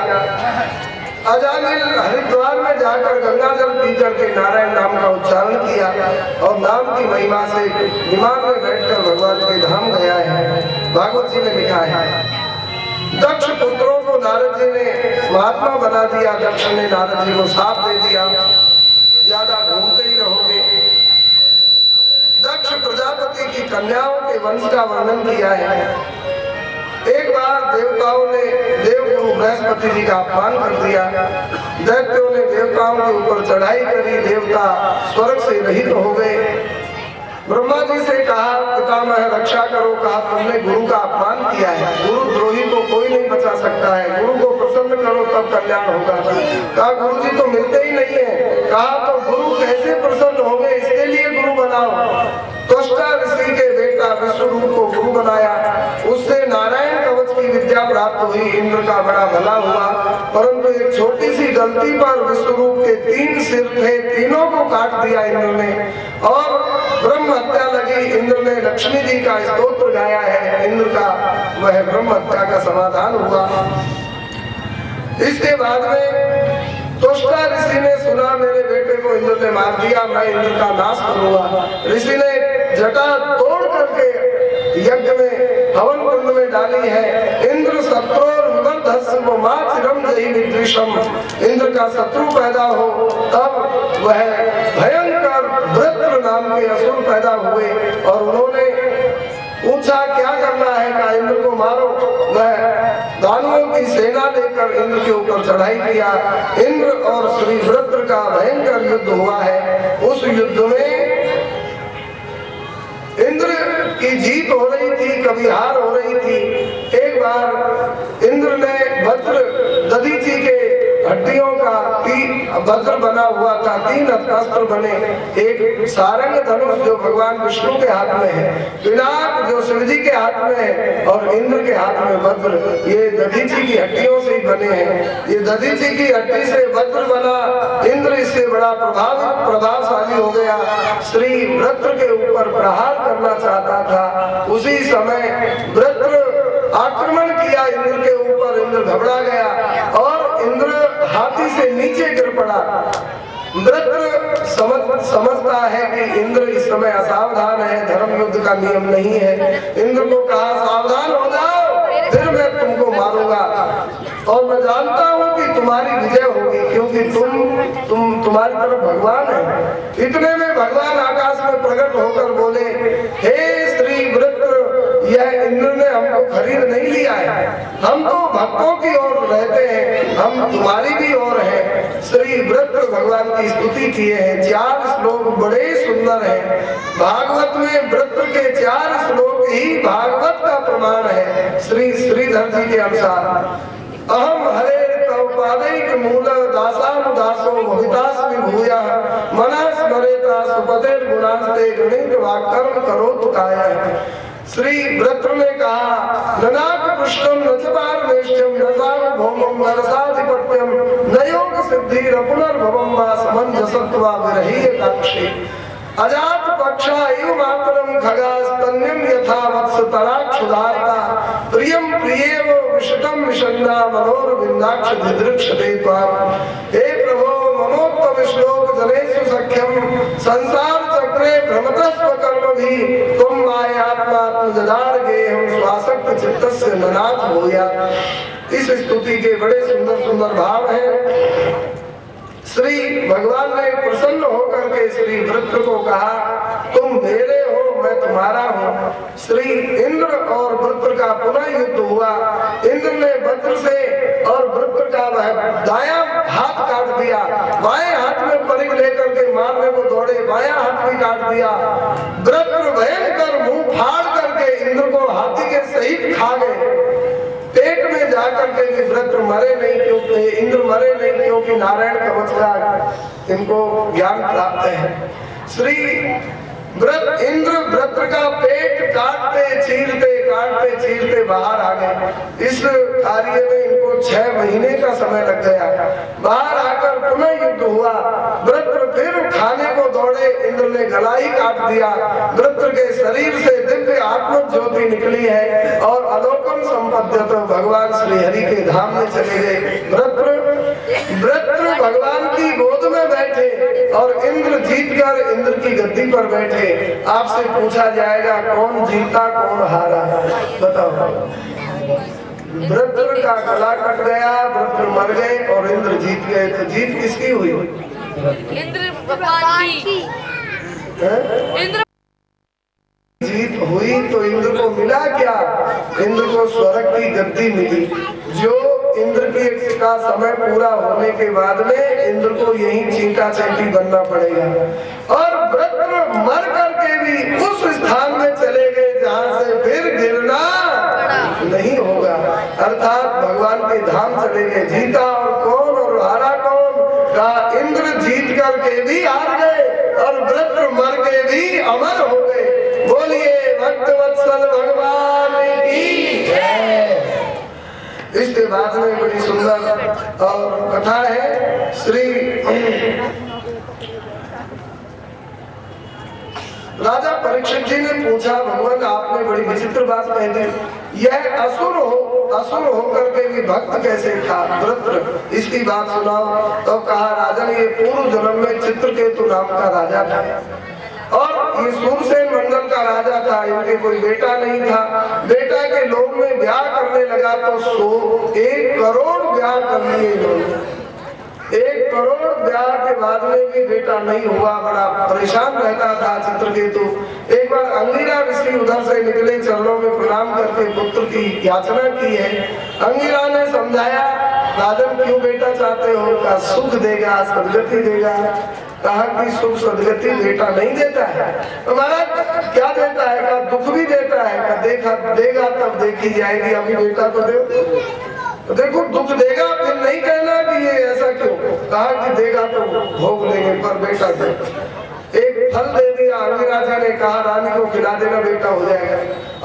अजामिल हरिद्वार में जाकर गंगा जल पी करके नारायण नाम का उच्चारण किया और नाम की महिमा से विमान में बैठकर भगवान के धाम गया है। भागवत जी ने लिखा है, दक्ष पुत्रों को नारद जी ने महात्मा बना दिया। दक्ष ने नारद जी को साथ दे दिया, ज्यादा घूमते ही रहोगे। दक्ष प्रजापति की कन्याओं के वंश का वर्णन किया है। एक बार देवताओं ने देवगुरु बृहस्पति जी का अपमान कर दिया। दैत्यों ने देवताओं के ऊपर चढ़ाई करी, देवता स्वर्ग से रहित हो गए। ब्रह्मा जी से कहा, पितामह रक्षा करो। कहा, तुमने गुरु का अपमान किया है, गुरु द्रोही को कोई नहीं बचा सकता है, गुरु को प्रसन्न करो तब कल्याण होगा। कहा, गुरु जी तो मिलते ही नहीं है। कहा, तो गुरु कैसे प्रसन्न होंगे, इसके लिए गुरु बनाओ। त्वष्टा ऋषि के बेटा विश्वरूप को गुरु बनाया, उससे नारायण कवच की विद्या प्राप्त हुई। इंद्र का बड़ा भला हुआ, परंतु एक छोटी सी गलती पर विश्वरूप के 3 सिर थे, तीनों को काट दिया इंद्र ने और ब्रह्म हत्या लगी। इंद्र ने लक्ष्मी जी का स्तोत्र गाया है, इंद्र का वह ब्रह्म हत्या का समाधान हुआ। इसके बाद में त्वष्टा ऋषि ने सुना, मेरे बेटे को इंद्र ने मार दिया, मैं इंद्र का नाश करूंगा। ऋषि ने जटा तोड़ करके यज्ञ में हवन कुंड में डाली है। इंद्र शत्रुर विवर्धस्य मां चिरम जहि विद्विषम। इंद्र का शत्रु पैदा हो तब वह भयंकर वृत्र नाम के असुर पैदा हुए और उन्होंने पूछा क्या करना है। कहा, इंद्र को मारो। वह दानवों की सेना लेकर इंद्र के ऊपर चढ़ाई किया। इंद्र और श्री वृत्र का भयंकर युद्ध हुआ है। उस युद्ध में इंद्र की जीत हो रही थी, कभी हार हो रही थी। एक बार इंद्र ने वज्र दधीचि के हड्डियों का वज्र बना हुआ था, 3 अस्त्र बने। एक सारंग धनुष जो भगवान विष्णु के हाथ में है, पिनाक जो शिव जी के हाथ में है और इंद्र के हाथ में वज्र, ये दधीचि की हड्डियों से ही बने हैं। ये दधीचि की हड्डी से वज्र बना। इंद्र इससे बड़ा प्रभावशाली हो गया। श्री वृत्र के ऊपर प्रहार करना चाहता था। उसी समय वृत्र आक्रमण किया इंद्र के ऊपर। इंद्र घबरा गया और इंद्र हाथी से नीचे गिर पड़ा। वृत्र समझता है कि इंद्र इस समय असावधान है, धर्म युद्ध का नियम नहीं है। इंद्र को कहा, सावधान हो जाओ, फिर मैं तुमको मारूंगा और मैं जानता हूँ कि तुम्हारी विजय होगी, क्योंकि तुम्हारी तरफ भगवान है। इतने में भगवान आकाश में प्रकट होकर बोले, हे श्री वृत्र, यह इंद्र ने हमको खरीद नहीं लिया है, हम तो भक्तों की ओर रहते हैं, हम तुम्हारी भी ओर हैं। श्री वृत्र भगवान की स्तुति किए हैं। 4 श्लोक बड़े सुंदर हैं। भागवत में वृत्र के 4 श्लोक ही भागवत का प्रमाण है। श्री श्रीधर जी के अनुसार, अहम हरे तव पादैक मूल दासानुदासो भवितास्मि भूयः मनः स्मरेता सुपतेर गुणास्ते गणित वाक्कर्म करोतु कायः। श्री वृत्र ने कहा, ननाक पृष्ठम न च पारमेष्ठ्यम न सार्वभौमम न रसाधिपत्यम न योग सिद्धि न पुनर्भवम वा समंजसत्वा विरहीय काक्षे अजात पक्षा एव मातरम खगास्तन्यम यथा वत्स तराक्षुधारता प्रियम प्रियेव विशतम विषन्ना मनोर विंदाक्ष दिदृक्षते त्वाम। हे प्रभो, मनोत्तम श्लोक जनेषु सख्यम संसार चक्रे भ्रमतस्व कर्म भी तुम मायात्मात्मजदार गेहम स्वासक्त चित्तस्य ननाथ भूया। इस स्तुति के बड़े सुंदर सुंदर भाव हैं। श्री भगवान ने प्रसन्न होकर के श्री वृत्र को कहा, तुम मेरे हो, मैं तुम्हारा हूँ। श्री इंद्र और वृत्र का पुनः युद्ध हुआ। इंद्र ने वज्र से और वृत्र का वह दायां हाथ काट दिया। बाएं हाथ में परिघ लेकर के मारने को दौड़े, बायां हाथ भी काट दिया। वृत्र भयंकर मुंह फाड़ करके इंद्र को हाथी के सहित खा गए। पेट में जाकर के वृत्र मरे नहीं, क्योंकि इंद्र मरे नहीं, क्योंकि नारायण कवच का इनको ज्ञान प्राप्त है। श्री इंद्र वृत्र का पेट काटते चीरते बाहर आ गए। इस कार्य में इनको 6 महीने का समय लग गया। बाहर आकर पुनः युद्ध हुआ। वृत्र फिर खाने को दौड़े, दौड़े, इंद्र ने गला ही काट दिया। वृत्र के शरीर से दिव्य आत्म ज्योति निकली है और अलोकम संपद्यत भगवान श्री हरि के धाम में चले गए। वृत्र भगवान की गोद में बैठे और इंद्र जीतकर इंद्र की गद्दी पर बैठे। आपसे पूछा जाएगा कौन जीता कौन हारा, बताओ। वृत्र का गला कट गया, वृत्र मर गए और इंद्र जीत गए। तो जीत किसकी हुई? इंद्र भगवान की। इंद्र जीत हुई तो इंद्र को मिला क्या? इंद्र को स्वर्ग की गद्दी मिली। जो इंद्र का समय पूरा होने के बाद में इंद्र को यही चींटा चैंटी बनना पड़ेगा। और वृत्र मर करके भी उस स्थान में चले गए जहाँ से फिर गिरना नहीं होगा, अर्थात भगवान के धाम चले गए। जीता और कौन और हारा कौन? का इंद्र जीत करके भी हार गए और वृत्र मर के भी अमर हो गए। बोलिए भक्तवत्सल भगवान की जय। इसके बाद में बड़ी सुंदर और कथा है। श्री राजा परीक्षित जी ने पूछा, भगवान आपने बड़ी विचित्र बात कह दी, यह असुर होकर के भी भक्त कैसे था वृत्र, इसकी बात सुनाओ। तो कहा राजन ये पूर्व जन्म में चित्रकेतु नाम का राजा था और ये सूरसेन मंडल का राजा था। इनके कोई बेटा नहीं था। बेटा के लोग में ब्याह करने लगा तो 1 करोड़ ब्याह कर लिए इन्होंने। 1 करोड़ ब्याह के बाद में भी बेटा नहीं हुआ। बड़ा परेशान रहता था चित्रकेतु। एक बार अंगिरा ऋषि उधर से निकले, चरणों में प्रणाम करके पुत्र की याचना की है। अंगिरा ने समझाया, राजन क्यों बेटा चाहते हो? का सुख देगा, सदगति देगा। कहा कि सुख सदगति बेटा नहीं देता है। हमारा क्या देता है? का दुख भी देता है। का देखा देगा तब देखी जाएगी, अभी बेटा तो दे। देखो दुख देगा, फिर नहीं कहना कि ये ऐसा क्यों। कहा कि देगा तो भोग लेंगे, पर बेटा दे। एक फल दे दिया। अंगिरा जी ने कहा रानी को खिला देना, बेटा हो जाएगा।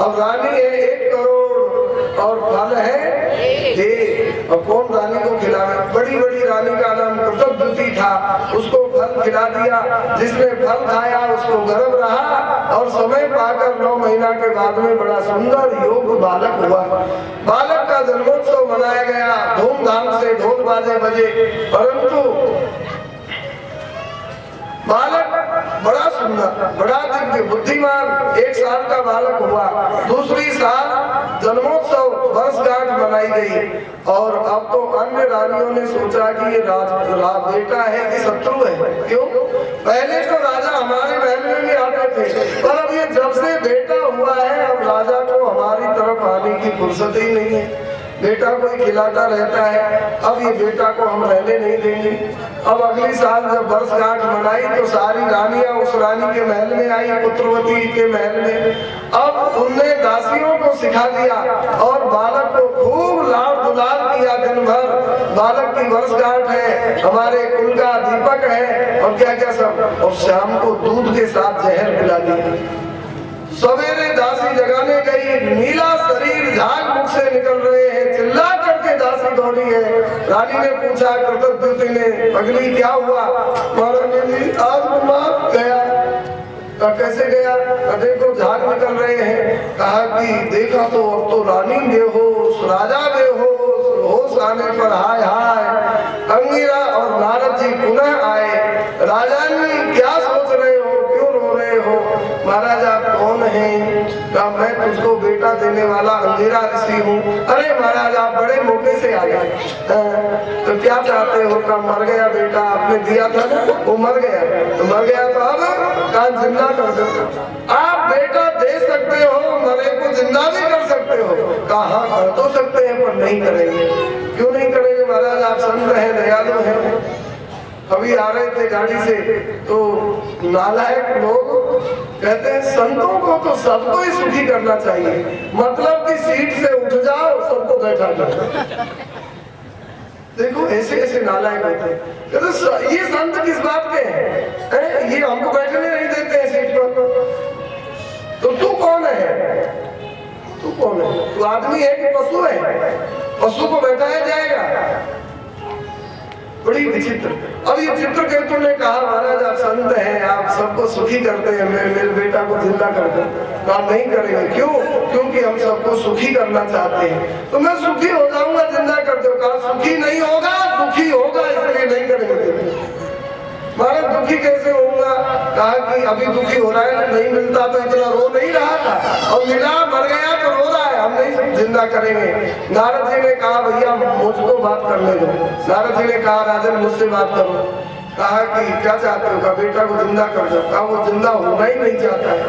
अब रानी है 1 करोड़ और फल है दे। और कौन रानी को खिलावे? बड़ी बड़ी रानी का नाम कृतज्ञति था, उसको फल खिला दिया। जिसने फल खाया उसको गर्भ रहा और समय पाकर 9 महीना के बाद में बड़ा सुंदर योग बालक हुआ। बालक का जन्मोत्सव मनाया गया धूमधाम से, ढोल बाजे बजे। परंतु बालक बड़ा सुंदर, बड़ा दिव्य, बुद्धिमान 1 साल का बालक हुआ। दूसरी साल जन्मोत्सव वर्षगांठ मनाई गई और अब तो अन्य रानियों ने सोचा कि ये बेटा है कि शत्रु है। क्यों? पहले तो राजा हमारे महल में भी आते थे, पर अब ये जब से बेटा हुआ है अब राजा को हमारी तरफ आने की फुर्सत ही नहीं है। बेटा कोई खिलाता रहता है, अब ये बेटा को हम रहने नहीं देंगे। अब अगली साल जब वर्षगांठ मनाई तो सारी रानियां उस रानी के महल में आई, पुत्रवती के महल में। अब उनने दासियों को सिखा दिया और बालक को खूब लाड़ दुलार किया दिन भर। बालक की वर्षगांठ है, हमारे कुल का दीपक है और क्या क्या सब। और शाम को दूध के साथ जहर पिला दिया। सवेरे दासी जगाने गई, नीला शरीर झाग मुख से निकल रहे हैं, चिल्ला करके दासी दौड़ी है। रानी ने पूछा कृतज्ञति ने, पगली क्या हुआ? महारानी जी आज माफ गया। कैसे गया? देखो झाग निकल रहे हैं। कहा कि देखा तो अब तो रानी बेहोश, राजा बेहोश, होश आने पर हाय हाय। अंगिरा और नारद जी पुनः आए। राजन क्या सोच रहे हो, क्यों रो रहे हो? महाराज आप कौन हैं? कहा मैं तुझको बेटा देने वाला अंगिरा ऋषि हूँ। अरे महाराज आप बड़े मौके से आ गए, तो क्या चाहते हो? कहा मर गया बेटा, आपने दिया था ना, वो मर गया। तो मर गया तो अब कहा जिंदा कर दो। आप बेटा दे सकते हो, मरे को जिंदा भी कर सकते हो। कहा कर तो सकते हैं पर नहीं करेंगे। क्यों नहीं करेंगे? महाराज आप संत हैं, दयालु हैं। अभी आ रहे थे गाड़ी से तो नालायक लोग कहते हैं संतों को तो सबको ही सुखी करना चाहिए, मतलब कि सीट से उठ जाओ सबको बैठा दो। देखो ऐसे ऐसे नालायक होते हैं। ये संत किस बात के हैं? ये हमको बैठने नहीं देते हैं सीट पर। तो तू कौन है? तू कौन है? तू आदमी है कि पशु है? पशु को बैठाया जाएगा? बड़ी विचित्र। अब ये चित्रकेतु ने कहा महाराज आप संत हैं, आप सबको सुखी करते हैं, मैं मेरे बेटा को जिंदा कर दूं। कहा नहीं करेंगे। क्यों? क्योंकि हम सबको सुखी करना चाहते हैं। तो मैं सुखी हो जाऊंगा, जिंदा कर दो। कहा सुखी नहीं होगा, दुखी होगा, इसलिए नहीं करेंगे। महाराज दुखी कैसे होऊंगा? कहा कि अभी दुखी हो रहा है, नहीं मिलता तो इतना रो नहीं रहा था, और मिला मर गया तो रो रहा है, हम नहीं जिंदा करेंगे। नारद जी ने कहा भैया मुझको बात करने दो। नारद जी ने कहा राजन मुझसे बात करो। कहा कि क्या चाहते हो? कहा बेटा को जिंदा कर दो। कहा वो जिंदा होना ही नहीं चाहता है।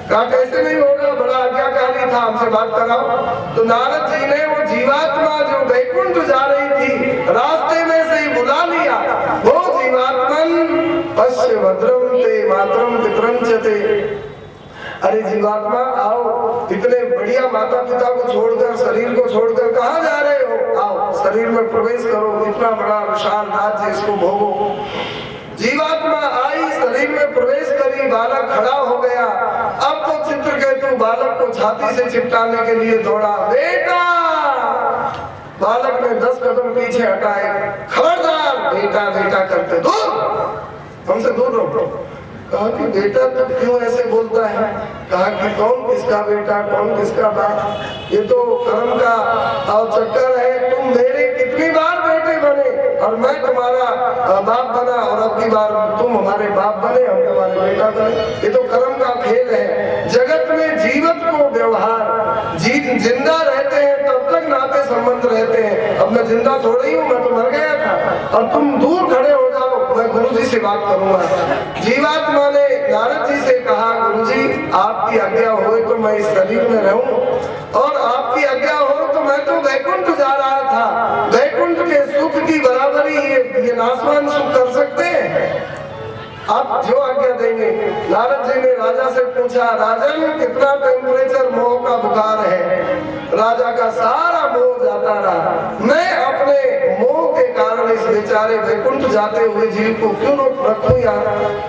कहा कैसे नहीं होगा, बड़ा आज्ञाकारी था, हमसे बात कराओ। तो नारद जी ने वो जीवात्मा जो वैकुंठ जा रही थी, रास्ते में से ही बुला लिया। वो जीवात्मन पश्य भद्रम ते मातरम पितरम चते। अरे जीवात्मा आओ, इतने बढ़िया माता पिता को छोड़कर, शरीर को छोड़कर कहाँ जा रहे हो? आओ शरीर में प्रवेश करो, इतना बड़ा विशाल राज्य, इसको भोगो। जीवात्मा आई, शरीर में प्रवेश करी, बालक खड़ा हो गया। अब तो चित्रकेतु बालक को छाती से चिपटाने के लिए दौड़ा। बेटा! बालक ने 10 कदम पीछे हटाए। खबरदार, बेटा बेटा करते दूर, हमसे दूर रहो। कहा कि बेटा तो क्यों ऐसे बोलता है? कहा कि कौन किसका बेटा, कौन किसका बाप, ये तो कर्म का और चक्कर है। तुम मेरे कितनी बार बेटे बने और मैं तुम्हारा बाप बना, और अब की बार तुम हमारे बाप बने, हम तुम्हारे बेटा बने। ये तो कर्म का खेल है। जगत में जीवत को व्यवहार, जिंदा रहते हैं तब तक नाते संबंध रहते हैं। अब मैं जिंदा थोड़ी हूँ, मैं तो मर गया था, और तुम दूर खड़े हो जाओ, मैं गुरुजी से बात करूंगा। जीवात्मा ने नारद जी से कहा गुरुजी आपकी आज्ञा हो तो मैं इस शरीर में रहूं, और आपकी आज्ञा हो तो मैं तो वैकुंठ जा रहा था। वैकुंठ के सुख की बराबरी ये नासवान सुख कर सकते हैं? आप जो आज्ञा देंगे। नारद जी ने राजा से पूछा राजन कितना टेम्परेचर मोह का बुखार है? राजा का सारा मोह जाता रहा। मैं अपने मोह के कारण इस बेचारे वैकुंठ जाते हुए जीव को क्यों रखूं यार?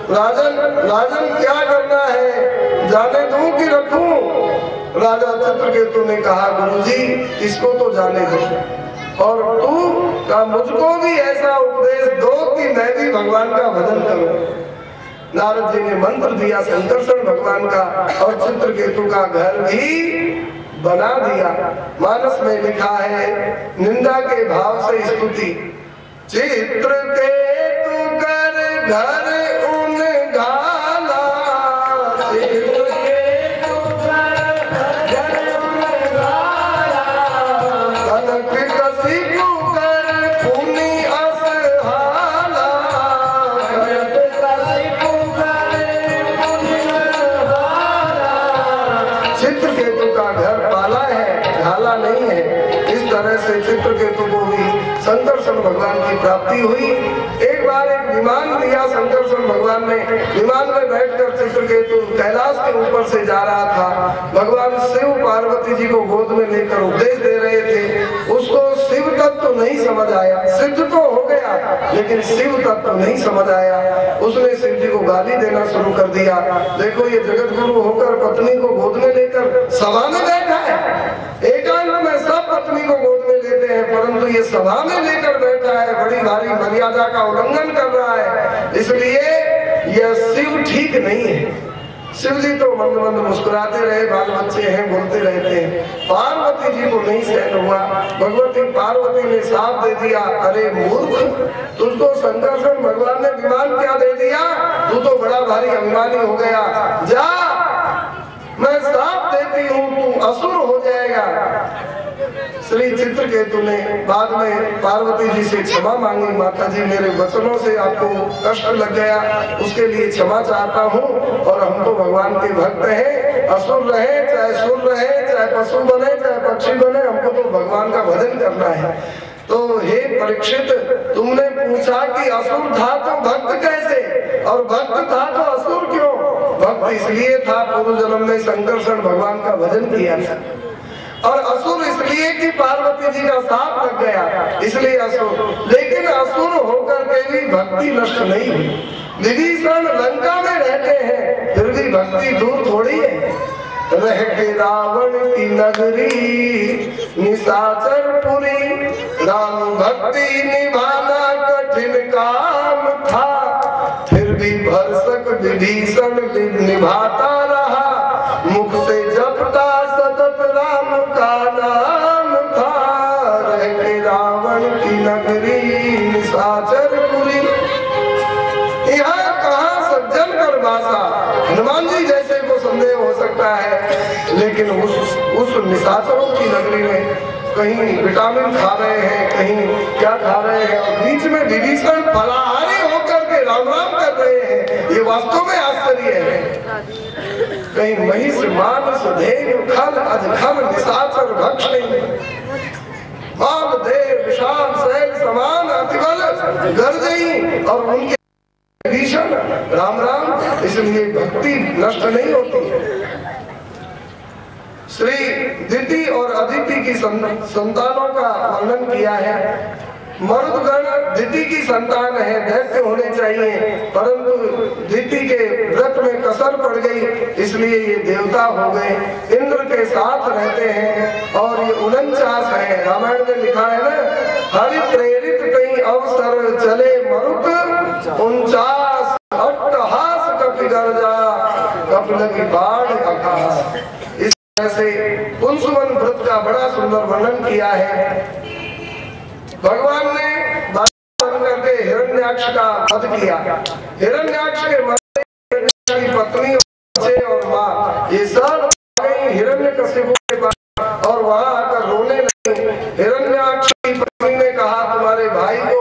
राजन क्या करना है, जाने दूं कि रखूं? राजा चित्रकेतु ने कहा गुरुजी इसको तो जाने दो, और तू का मुझको भी ऐसा उपदेश दो कि मैं भी भगवान का भजन करूं। नारद जी ने मंत्र दिया संकर्षण भगवान का, और चित्रकेतु का घर भी बना दिया। मानस में लिखा है निंदा के भाव से स्तुति। चित्रकेतु कर घर उन घाला, चित्रकेतु कर घर उन घाला, कनक कसिपु कर पुनि असहाला, कनक कसिपु कर पुनि असहाला। चित्रकेतु का घर पाला है, ढाला नहीं है। इस तरह से चित्रकेतु को भी संकर्षण भगवान की प्राप्ति हुई। एक बार एक विमान लिया संकर्षण भगवान ने, विमान में बैठकर चित्रकेतु कैलाश के ऊपर से जा रहा था। भगवान शिव पार्वती जी को गोद में लेकर उपदेश दे रहे थे। उसको शिव तत्व नहीं समझ आया, सिद्ध तो हो गया लेकिन शिव तत्व नहीं समझ आया। उसने शिव जी को गाली देना शुरू कर दिया। देखो ये जगत गुरु होकर पत्नी को गोद में लेकर सभा में बैठा है। एकांत में सब पत्नी को गोद में लेते हैं, परंतु ये सभा में लेकर बैठा है, बड़ी भारी मर्यादा का उल्लंघन कर रहा है। इसलिए यह शिव ठीक नहीं है। शिव जी तो मंद मंद मुस्कुराते रहे, बाल बच्चे हैं बोलते रहते हैं। पार्वती जी को नहीं सहन हुआ। भगवती पार्वती ने साफ दे दिया, अरे मूर्ख, तुझको संकर्षण भगवान ने विमान क्या दे दिया? तू तो बड़ा भारी अभिमानी हो गया। जा, मैं साफ देती हूँ, तू असुर हो जाएगा। श्री चित्रकेतु ने बाद में पार्वती जी से क्षमा मांगी, माता जी मेरे वचनों से आपको कष्ट लग गया, उसके लिए क्षमा चाहता हूँ, और हम तो भगवान के भक्त हैं। असुर रहे चाहे सुर रहे, चाहे पशु बने चाहे पक्षी बने, हमको तो भगवान का भजन करना है। तो हे परीक्षित, तुमने पूछा कि असुर था तो भक्त कैसे, और भक्त था तो असुर क्यों? भक्त इसलिए था पूर्व जन्म में संकर्षण भगवान का भजन किया था, और असुर इसलिए कि पार्वती जी का साथ लग गया, इसलिए असुर। लेकिन असुर होकर के भी भक्ति नष्ट नहीं हुई। विभीषण लंका में रहते हैं, फिर भी भक्ति दूर थोड़ी है। रह के रावण की नगरी निशाचरपुरी, राम भक्ति निभाना कठिन विभीषण निभाता रहा, मुख से जपता सतत राम का नाम था। रह के रावण की नगरी निशाचरपुरी, यहाँ कहाँ सज्जन कर बासा। हनुमान जी जैसे को संदेह हो सकता है, लेकिन उस निशाचरों की नगरी में कहीं विटामिन खा रहे हैं, कहीं क्या खा रहे हैं, और बीच में विभीषण फलाहारी होकर के राम राम कर रहे हैं। ये वास्तव में आश्चर्य है। कहीं महिष मानस धेनु खल अजखल निशाचर भक्ष नहीं, बाल देव विशाल शैल समान अतिबल गर्जई, और उनके भीषण राम राम, इसलिए भक्ति नष्ट नहीं होती है। श्री दिति और अदिति की संतानों का वर्णन किया है। मरुदगण दिति की संतान है, दैत्य होने चाहिए, परंतु दिति के व्रत में कसर पड़ गई, इसलिए ये देवता हो गए, इंद्र के साथ रहते हैं। और ये 49 है, रामायण में लिखा है ना, हरि प्रेरित कई अवसर चले मरुत 49 अट्टहास कपि गर्जा, कपि लगी बाढ़ आकाश। इस तरह से पुंसवन व्रत का बड़ा सुंदर वर्णन किया है। भगवान ने करके हिरण्याक्ष का वध किया। हिरण्याक्ष के मरने की पत्नी और बच्चे और माँ ये सब गई हिरण्यकशिपु के पास और वहाँ आकर रोने लगी। हिरण्याक्ष की पत्नी ने कहा, तुम्हारे भाई को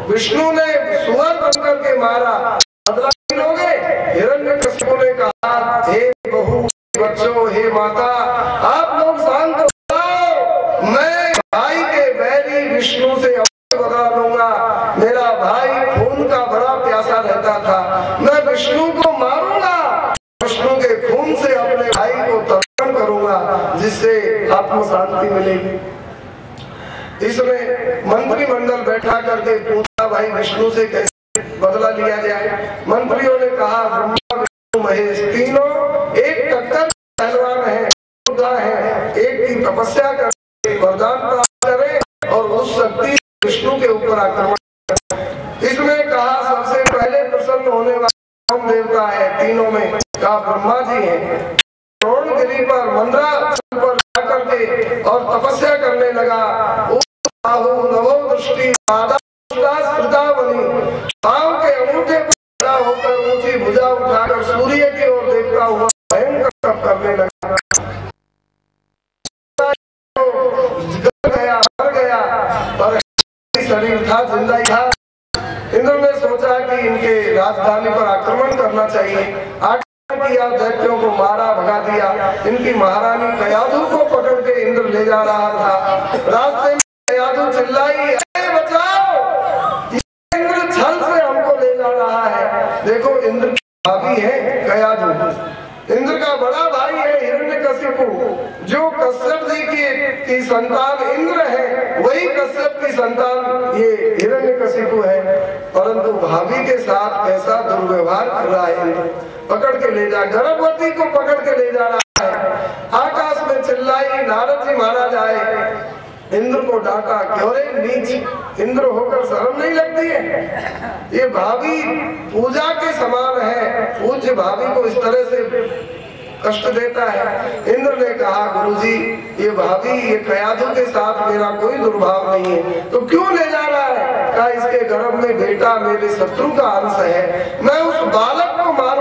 विष्णु ने सुअर बनकर के मारा, बदला लोगे? हिरण्यकशिपु ने कहा, हे बहू, बच्चों, हे माता, आप लोग शांत हो जाओ, मैं भाई के बैरी विष्णु से बदला लूंगा। मेरा भाई खून का बड़ा प्यासा रहता था, मैं विष्णु को मारूंगा, विष्णु के खून से अपने भाई को तर्पण करूंगा, जिससे आत्म शांति मिलेगी। इसमें मंत्रिमंडल बैठा करके पूछा, भाई विष्णु से कैसे बदला लिया जाए? मंत्रियों ने कहा, ब्रह्मा विष्णु महेश तीनों एक टक्कर पहलवान है, एक की तपस्या करके वरदान प्राप्त करें और उस शक्ति विष्णु के ऊपर आक्रमण करें। इसमें कहा, सबसे पहले प्रसन्न होने वाला कौन देवता है तीनों में? कहा, ब्रह्मा जी हैं। द्रोणगिरी पर मंदराचल पर जाकर के और तपस्या करने लगा। नवो दृष्टि पांव के अंगूठे पर खड़ा होकर ऊंची भुजा उठाकर सूर्य की ओर देखता हुआ भयंकर तप करने लगा। मर गया पर शरीर था, जिंदा ही था। इंद्र ने सोचा कि इनके राजधानी पर आक्रमण करना चाहिए। आक्रमण किया, दैत्यों को मारा, भगा दिया। इनकी महारानी कयाधु को पकड़ के इंद्र ले जा रहा था। रास्ते में कयाधु चिल्लाई, अरे बचाओ, इंद्र छल से हमको ले जा रहा है। देखो, इंद्र की भाभी है कयाधु, इंद्र का बड़ा भाई है हिरण्यकशिपु। जो कश्यप जी की संतान इंद्र है, वही कश्यप की संतान ये हिरण्यकशिपु है। परंतु भाभी के साथ कैसा दुर्व्यवहार कर रहा है इंद्र। पकड़ के ले जा, गर्भवती को पकड़ के ले जा रहा है। आकाश में चिल्लाई, नारद जी महाराज आए, इंद्र को डांटा, क्यों रे नीच, इंद्र होकर शर्म नहीं लगती है? ये भाभी पूजा के समान है, पूज्य भाभी को इस तरह से कष्ट देता है। इंद्र ने कहा, गुरुजी, ये भाभी, ये कयाधु के साथ मेरा कोई दुर्भाव नहीं है, तो क्यों ले जा रहा है? कहा, इसके गर्भ में बेटा मेरे शत्रु का अंश है, मैं उस बालक को मारूं